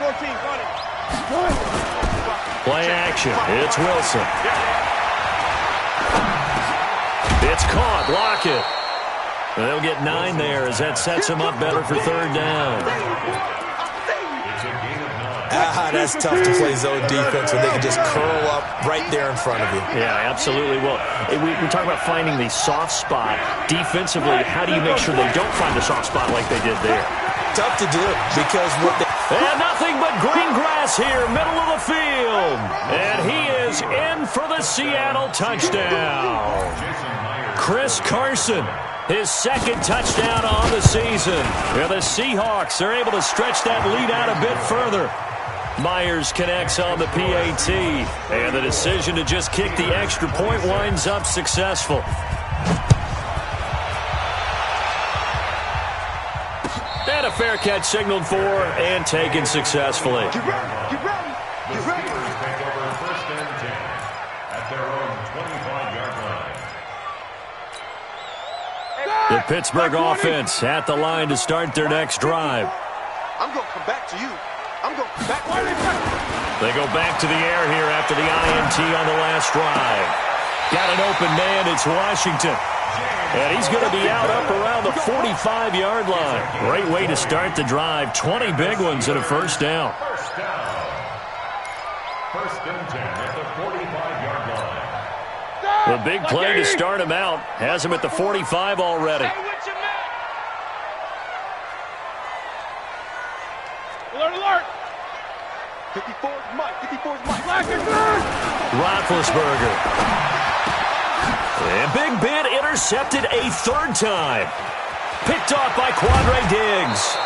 Play action. It's Wilson. It's caught. Block it. They'll get 9 there as that sets him up better for third down. That's tough to play zone defense when they can just curl up right there in front of you. Yeah, absolutely. Well, we talk about finding the soft spot. Defensively, how do you make sure they don't find a soft spot like they did there? Tough to do because what they... And nothing but green grass here, middle of the field. And he is in for the Seattle touchdown. Chris Carson, his 2nd touchdown on the season. And the Seahawks are able to stretch that lead out a bit further. Myers connects on the PAT, and the decision to just kick the extra point winds up successful. And a fair catch signaled for and taken successfully. The Steelers take over first and 10 at their own 25-yard line. The Pittsburgh offense at the line to start their next drive. I'm going to come back to you. I'm going to come back to you. They go back to the air here after the INT on the last drive. Got an open man. It's Washington. And he's going to be out up around the 45-yard line. Great way to start the drive. 20 big ones and a first down. First down. First and 10 at the 45-yard line. The big play to start him out has him at the 45 already. Alert! 54's Mike. 54's Mike. Roethlisberger. And Big Ben intercepted a third time. Picked off by Quandre Diggs.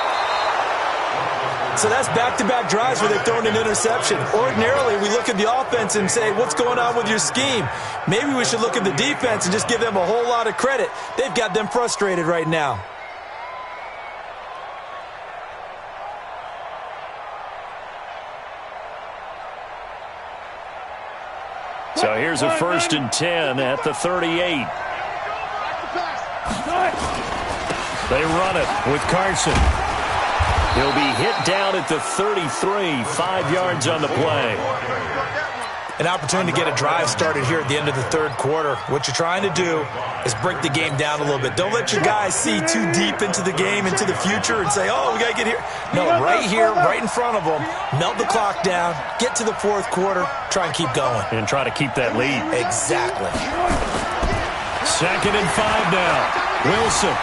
So that's back-to-back drives where they've thrown an interception. Ordinarily, we look at the offense and say, what's going on with your scheme? Maybe we should look at the defense and just give them a whole lot of credit. They've got them frustrated right now. So here's a first and 10 at the 38. They run it with Carson. He'll be hit down at the 33, 5 yards on the play. An opportunity to get a drive started here at the end of the third quarter. What you're trying to do is break the game down a little bit. Don't let your guys see too deep into the game, into the future, and say, oh, we got to get here. No, right here, right in front of them, melt the clock down, get to the fourth quarter, try and keep going. And try to keep that lead. Exactly. 2nd and 5 now. Wilson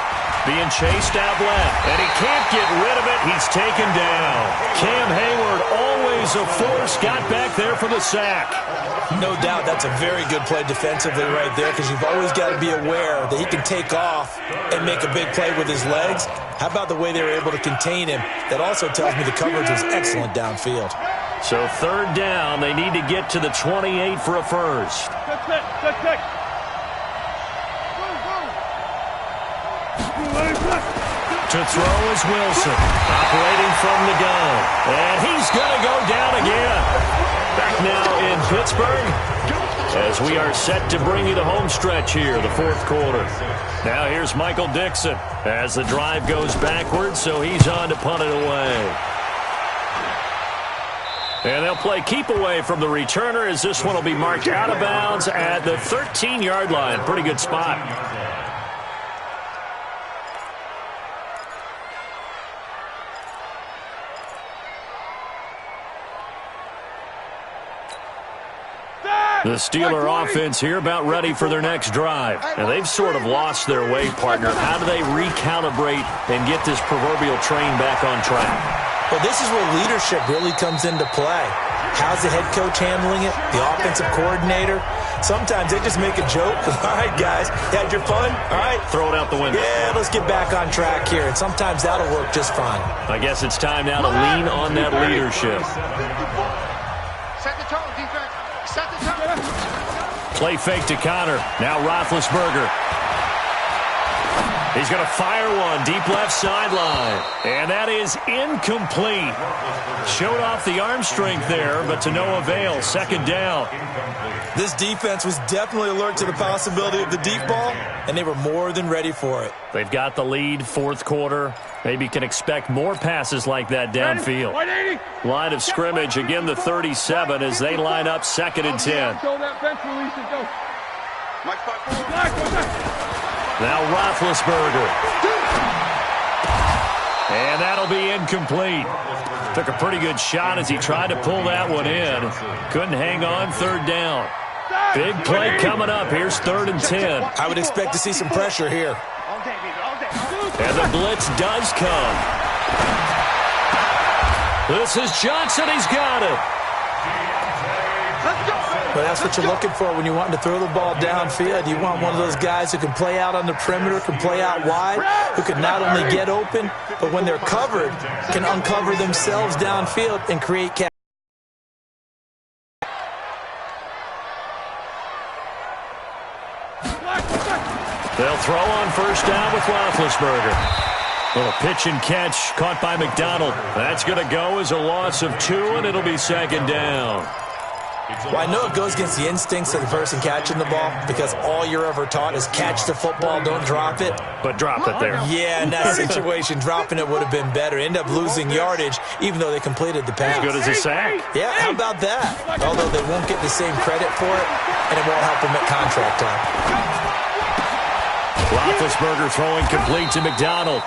being chased out left, and he can't get rid of it. He's taken down. Cam Hayward, always a force, got back there for the sack. No doubt that's a very good play defensively right there, because you've always got to be aware that he can take off and make a big play with his legs. How about the way they were able to contain him? That also tells me the coverage was excellent downfield. So 3rd down, they need to get to the 28 for a first. That's it. To throw is Wilson, operating from the gun. And he's going to go down again. Back now in Pittsburgh as we are set to bring you the home stretch here, the fourth quarter. Now here's Michael Dixon as the drive goes backwards, so he's on to punt it away. And they'll play keep away from the returner as this one will be marked out of bounds at the 13-yard line. Pretty good spot. The Steeler offense here about ready for their next drive. And they've sort of lost their way, partner. How do they recalibrate and get this proverbial train back on track? Well, this is where leadership really comes into play. How's the head coach handling it? The offensive coordinator? Sometimes they just make a joke. All right, guys, you had your fun? All right. Throw it out the window. Yeah, let's get back on track here. And sometimes that'll work just fine. I guess it's time now to lean on that leadership. Set the tone, defense. Set the tone. Play fake to Connor. Now Roethlisberger. He's going to fire one deep left sideline. And that is incomplete. Showed off the arm strength there, but to no avail. 2nd down. This defense was definitely alert to the possibility of the deep ball, and they were more than ready for it. They've got the lead, fourth quarter. Maybe can expect more passes like that downfield. Line of scrimmage, again the 37 as they line up 2nd and 10. Now Roethlisberger. And that'll be incomplete. Took a pretty good shot as he tried to pull that one in. Couldn't hang on, 3rd down. Big play coming up. Here's 3rd and 10. I would expect to see some pressure here. And the blitz does come. This is Johnson. He's got it. But that's what you're looking for when you want to throw the ball downfield. You want one of those guys who can play out on the perimeter, can play out wide, who can not only get open, but when they're covered, can uncover themselves downfield and create catch. They'll throw on 1st down with Roethlisberger. Little pitch and catch caught by McDonald. That's going to go as a loss of 2, and it'll be 2nd down. Well, I know it goes against the instincts of the person catching the ball because all you're ever taught is catch the football, don't drop it. But drop it there. Yeah, in that situation, dropping it would have been better. End up losing yardage, even though they completed the pass. As good as a sack. Yeah, how about that? Although they won't get the same credit for it, and it won't help them at contract time. Roethlisberger throwing complete to McDonald.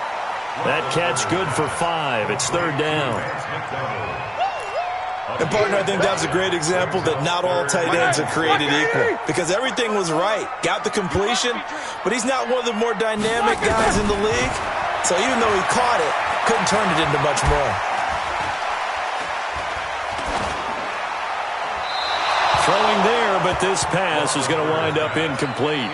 That catch good for 5. It's 3rd down. And, partner, I think that was a great example that not all tight ends are created equal, because everything was right. Got the completion, but he's not one of the more dynamic guys in the league. So even though he caught it, couldn't turn it into much more. Throwing there, but this pass is going to wind up incomplete.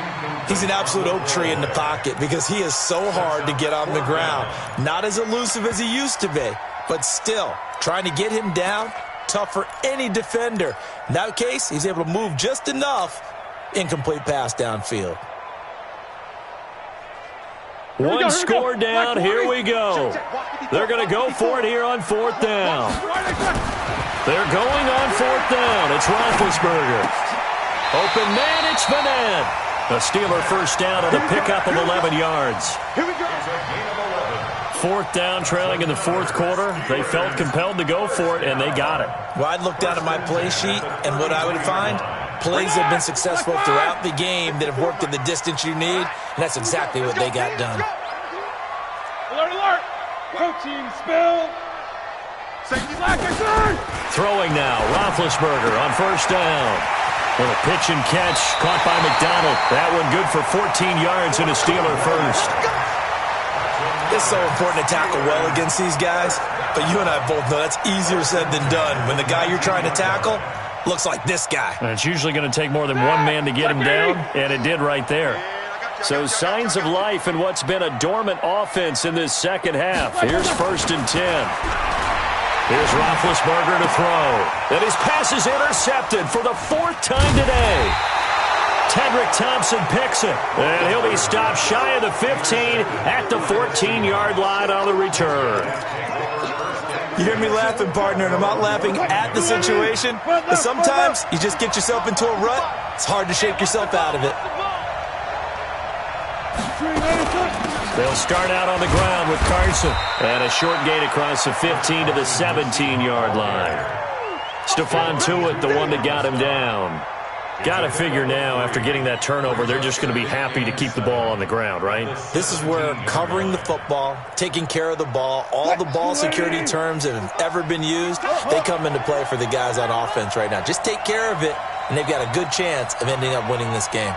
He's an absolute oak tree in the pocket because he is so hard to get on the ground. Not as elusive as he used to be, but still, trying to get him down, tough for any defender. In that case, he's able to move just enough. Incomplete pass downfield. One score down, here we go. They're going to go for it here on 4th down. They're going on 4th down. It's Roethlisberger. Open man, it's Vanette. A Steeler first down on a pickup of 11 yards. 4th down, trailing in the 4th quarter. They felt compelled to go for it, and they got it. Well, I'd look down at my play sheet, and what I would find, plays have been successful throughout the game that have worked in the distance you need, and that's exactly what they got done. Alert, alert! Coaching spill! Safety back, Throwing now, Roethlisberger on 1st down. With a pitch and catch caught by McDonald. That one good for 14 yards and a Steeler first. It's so important to tackle well against these guys, but you and I both know that's easier said than done when the guy you're trying to tackle looks like this guy. And it's usually going to take more than one man to get him down, and it did right there. So signs of life in what's been a dormant offense in this second half. Here's 1st and 10. Here's Roethlisberger to throw. And his pass is intercepted for the 4th time today. Tedrick Thompson picks it. And he'll be stopped shy of the 15 at the 14-yard line on the return. You hear me laughing, partner, and I'm not laughing at the situation. But sometimes you just get yourself into a rut. It's hard to shake yourself out of it. They'll start out on the ground with Carson. And a short gain across the 15 to the 17-yard line. Stephon Tuitt, the one that got him down. Got to figure now, after getting that turnover, they're just going to be happy to keep the ball on the ground, right? This is where covering the football, taking care of the ball, all the ball security terms that have ever been used, they come into play for the guys on offense right now. Just take care of it, and they've got a good chance of ending up winning this game.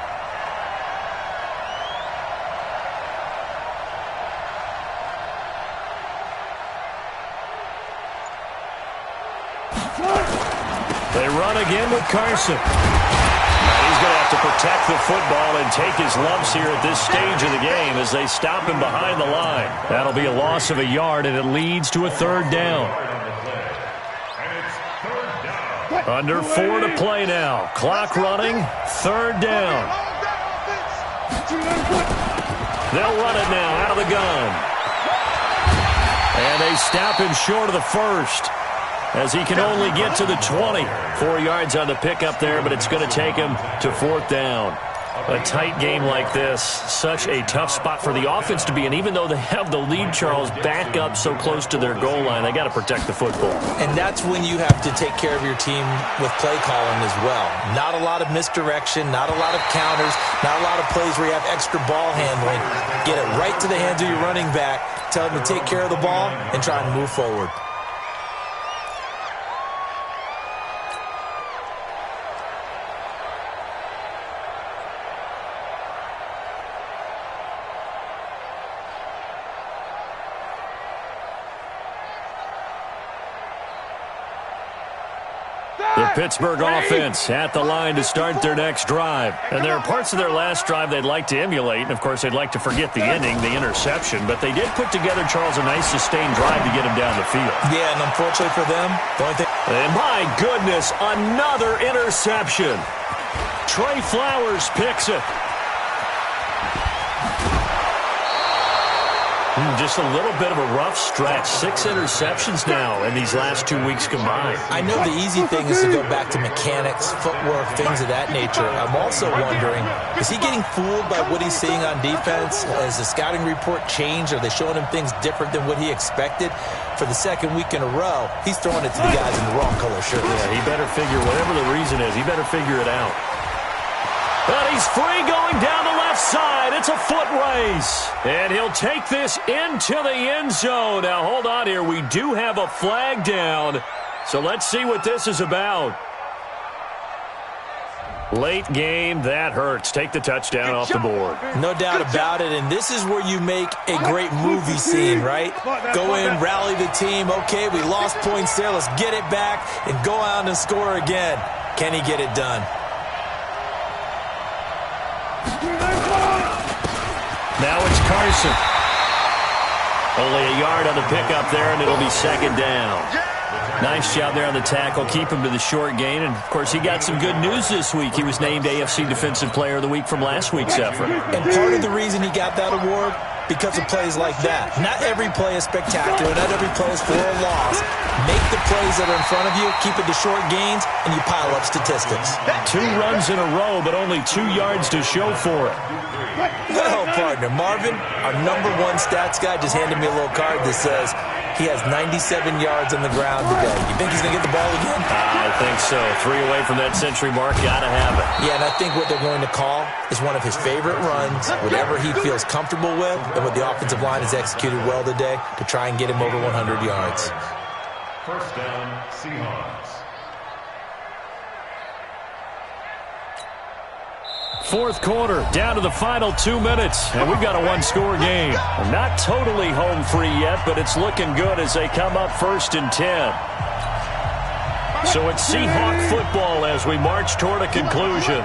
They run again with Carson. And he's going to have to protect the football and take his lumps here at this stage of the game as they stop him behind the line. That'll be a loss of a yard, and it leads to a 3rd down. Under 4 to play now. Clock running. 3rd down. They'll run it now out of the gun. And they stop him short of the 1st. As he can only get to the 20. 4 yards on the pickup there, but it's going to take him to 4th down. A tight game like this, such a tough spot for the offense to be in. Even though they have the lead, Charles, back up so close to their goal line, they got to protect the football. And that's when you have to take care of your team with play calling as well. Not a lot of misdirection, not a lot of counters, not a lot of plays where you have extra ball handling. Get it right to the hands of your running back, tell him to take care of the ball, and try and move forward. The Pittsburgh offense at the line to start their next drive. And there are parts of their last drive they'd like to emulate. And, of course, they'd like to forget the ending, the interception. But they did put together, Charles, a nice sustained drive to get him down the field. Yeah, and unfortunately for them, the only thing... And, my goodness, another interception. Trey Flowers picks it. Just a little bit of a rough stretch. 6 interceptions now in these last 2 weeks combined. I know the easy thing is to go back to mechanics, footwork, things of that nature. I'm also wondering, is he getting fooled by what he's seeing on defense? Has the scouting report changed? Are they showing him things different than what he expected? For the 2nd week in a row, he's throwing it to the guys in the wrong color shirt. Yeah, he better figure, whatever the reason is, he better figure it out. But he's free going down the left left side. It's a foot race. And he'll take this into the end zone. Now, hold on here. We do have a flag down. So let's see what this is about. Late game, that hurts. Take the touchdown off the board. No doubt about it, and this is where you make a great movie scene, right? Go in, rally the team. Okay, we lost points there. Let's get it back and go out and score again. Can he get it done? Now it's Carson. Only a yard on the pickup there, and it'll be second down. Nice job there on the tackle. Keep him to the short gain. And, of course, he got some good news this week. He was named AFC Defensive Player of the Week from last week's effort. And part of the reason he got that award, because of plays like that. Not every play is spectacular. Not every play is for a loss. Make the plays that are in front of you, keep it to short gains, and you pile up statistics. 2 runs in a row, but only 2 yards to show for it. Well, partner, Marvin, our #1 stats guy, just handed me a little card that says he has 97 yards on the ground today. You think he's going to get the ball again? I think so. 3 away from that century mark. Got to have it. Yeah, and I think what they're going to call is one of his favorite runs, whatever he feels comfortable with, and what the offensive line has executed well today to try and get him over 100 yards. First down, Seahawks. 4th quarter, down to the final 2 minutes, and we've got a 1-score game. Not totally home free yet, but it's looking good as they come up 1st and 10. So it's Seahawk football as we march toward a conclusion.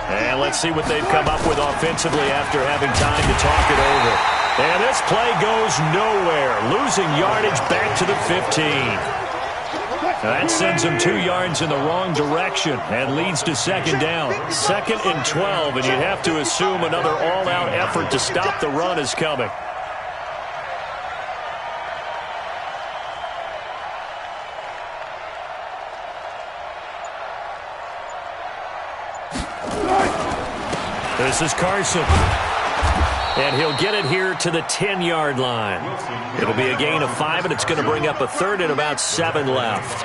And let's see what they've come up with offensively after having time to talk it over. And this play goes nowhere, losing yardage back to the 15. That sends them 2 yards in the wrong direction and leads to second down. 2nd and 12, and you'd have to assume another all-out effort to stop the run is coming. This is Carson. And he'll get it here to the 10-yard line. It'll be a gain of 5, and it's going to bring up a 3rd and about 7 left.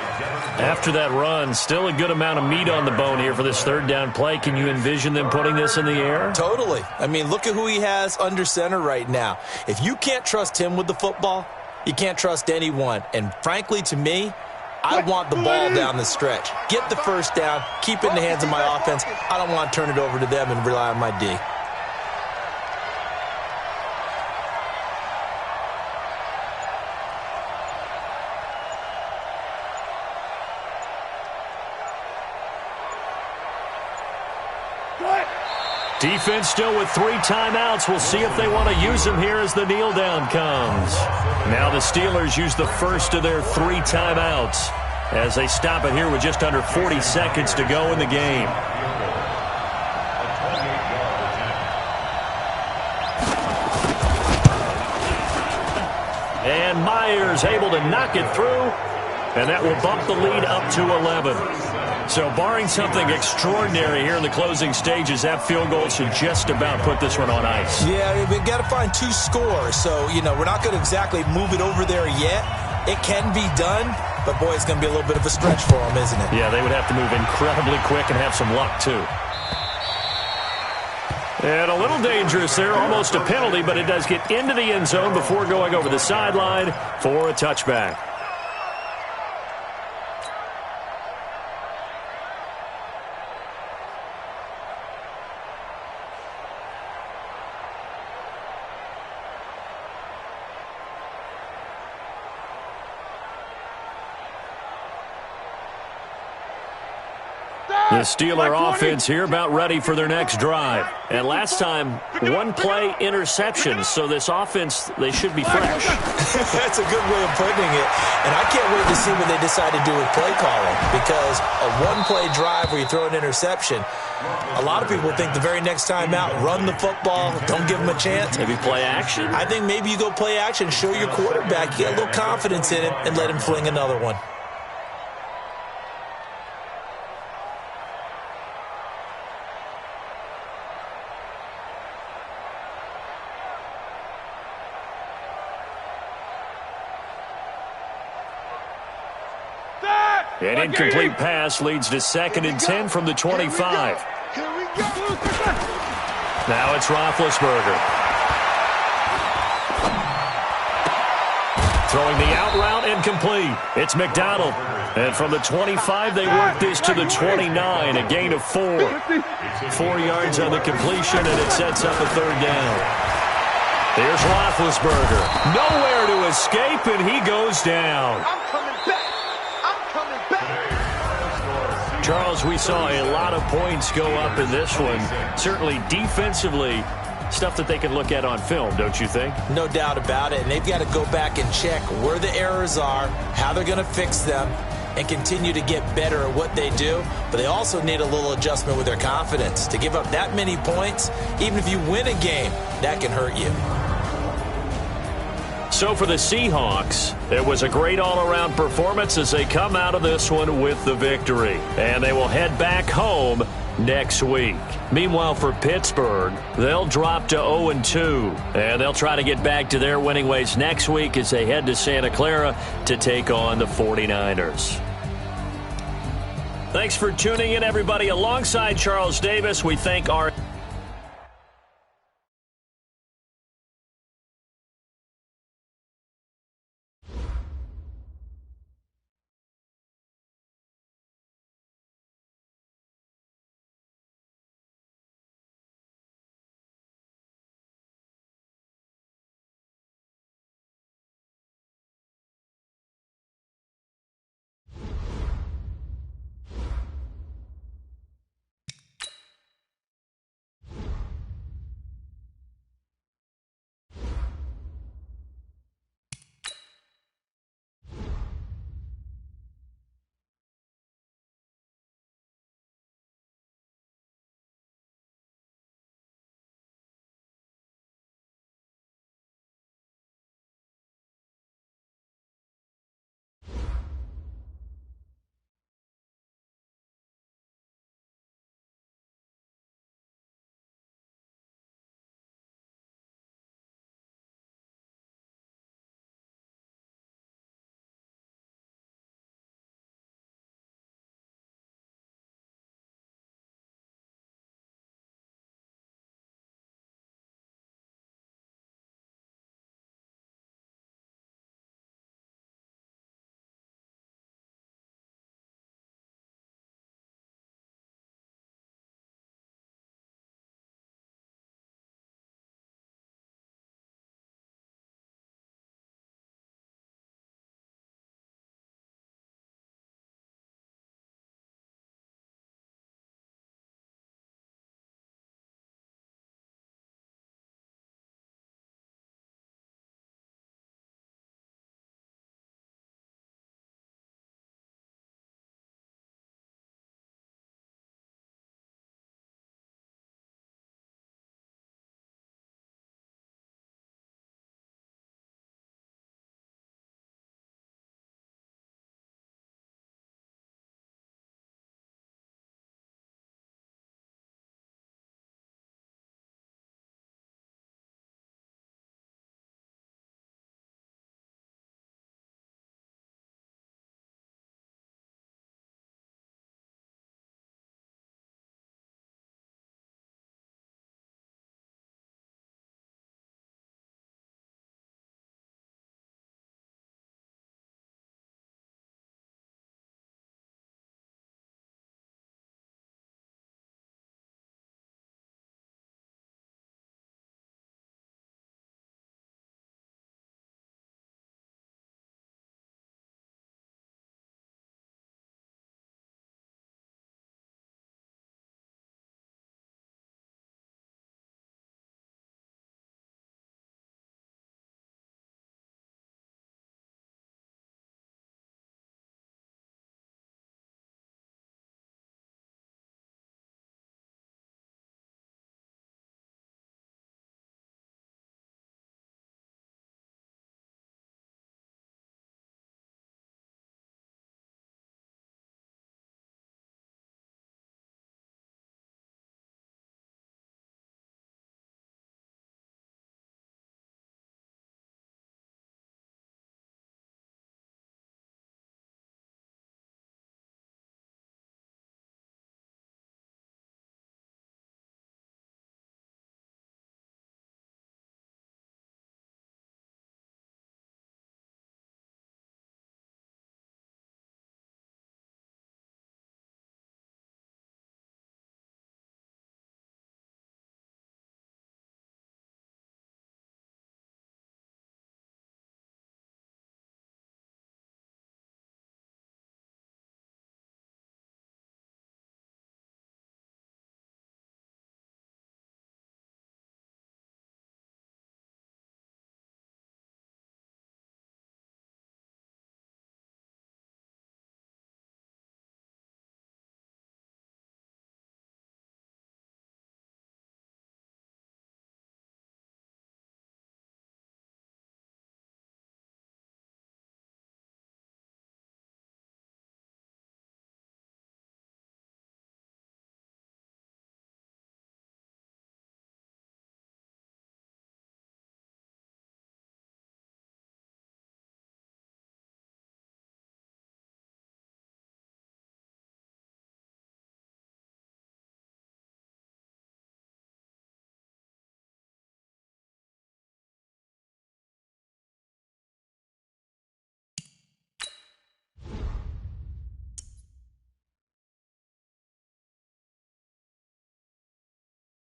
After that run, still a good amount of meat on the bone here for this 3rd down play. Can you envision them putting this in the air? Totally. I mean, look at who he has under center right now. If you can't trust him with the football, you can't trust anyone. And frankly, to me, I want the ball down the stretch. Get the 1st down, keep it in the hands of my offense. I don't want to turn it over to them and rely on my D. Defense still with 3 timeouts. We'll see if they want to use them here as the kneel down comes. Now the Steelers use the first of their 3 timeouts as they stop it here with just under 40 seconds to go in the game. And Myers able to knock it through, and that will bump the lead up to 11. So barring something extraordinary here in the closing stages, that field goal should just about put this one on ice. Yeah, we've got to find 2 scores. So, we're not going to exactly move it over there yet. It can be done, but, boy, it's going to be a little bit of a stretch for them, isn't it? Yeah, they would have to move incredibly quick and have some luck, too. And a little dangerous there, almost a penalty, but it does get into the end zone before going over the sideline for a touchback. The Steeler offense here about ready for their next drive. And last time, 1-play interception. So this offense, they should be fresh. That's a good way of putting it. And I can't wait to see what they decide to do with play calling. Because a 1-play drive where you throw an interception, a lot of people think the very next time out, run the football, don't give them a chance. Maybe play action? I think maybe you go play action, show your quarterback, you get a little confidence in him, and let him fling another one. An incomplete pass leads to 2nd and 10 from the 25. Now it's Roethlisberger. Throwing the out route incomplete. It's McDonald. And from the 25, they work this to the 29, a gain of 4. 4 yards on the completion, and it sets up a third down. Here's Roethlisberger. Nowhere to escape, and he goes down. I'm coming back. I'm coming back. Charles, we saw a lot of points go up in this one. Certainly defensively, stuff that they can look at on film, don't you think? No doubt about it. And they've got to go back and check where the errors are, how they're going to fix them, and continue to get better at what they do. But they also need a little adjustment with their confidence. To give up that many points, even if you win a game, that can hurt you. So for the Seahawks, it was a great all-around performance as they come out of this one with the victory. And they will head back home next week. Meanwhile, for Pittsburgh, they'll drop to 0-2, and they'll try to get back to their winning ways next week as they head to Santa Clara to take on the 49ers. Thanks for tuning in, everybody. Alongside Charles Davis, we thank our